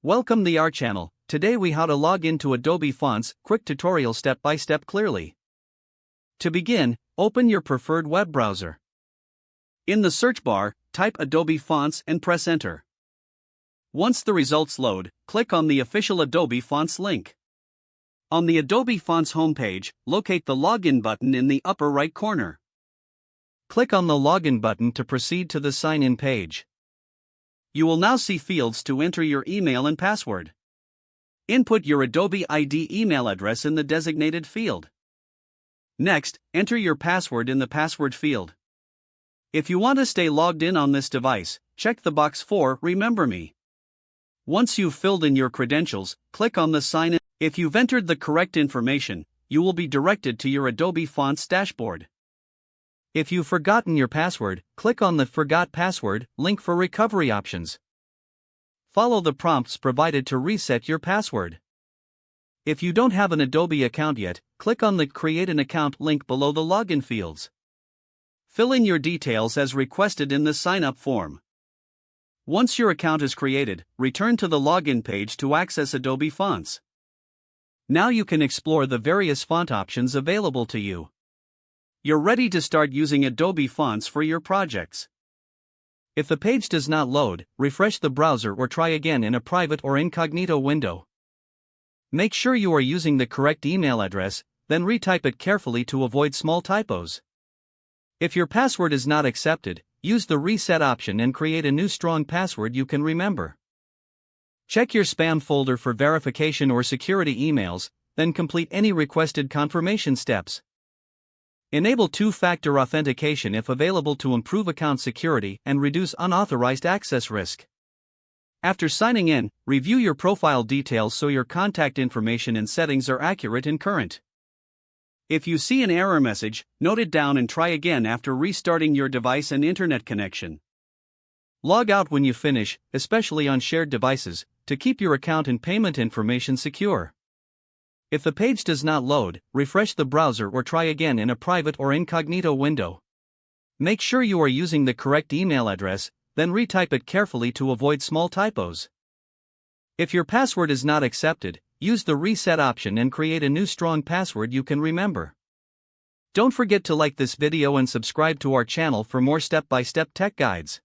Welcome to our channel. Today we how to log into Adobe Fonts, quick tutorial step by step clearly. To begin, open your preferred web browser. In the search bar, type Adobe Fonts and press enter. Once the results load, click on the official Adobe Fonts link. On the Adobe Fonts homepage, locate the login button in the upper right corner. Click on the login button to proceed to the sign in page. You will now see fields to enter your email and password. Input your Adobe ID email address in the designated field. Next, enter your password in the password field. If you want to stay logged in on this device, check the box for Remember Me. Once you've filled in your credentials, click on the Sign In. If you've entered the correct information, you will be directed to your Adobe Fonts dashboard. If you've forgotten your password, click on the Forgot Password link for recovery options. Follow the prompts provided to reset your password. If you don't have an Adobe account yet, click on the Create an Account link below the login fields. Fill in your details as requested in the sign-up form. Once your account is created, return to the login page to access Adobe Fonts. Now you can explore the various font options available to you. You're ready to start using Adobe Fonts for your projects. If the page does not load, refresh the browser or try again in a private or incognito window. Make sure you are using the correct email address, then retype it carefully to avoid small typos. If your password is not accepted, use the reset option and create a new strong password you can remember. Check your spam folder for verification or security emails, then complete any requested confirmation steps. Enable two-factor authentication if available to improve account security and reduce unauthorized access risk. After signing in, review your profile details so your contact information and settings are accurate and current. If you see an error message, note it down and try again after restarting your device and internet connection. Log out when you finish, especially on shared devices, to keep your account and payment information secure. If the page does not load, refresh the browser or try again in a private or incognito window. Make sure you are using the correct email address, then retype it carefully to avoid small typos. If your password is not accepted, use the reset option and create a new strong password you can remember. Don't forget to like this video and subscribe to our channel for more step-by-step tech guides.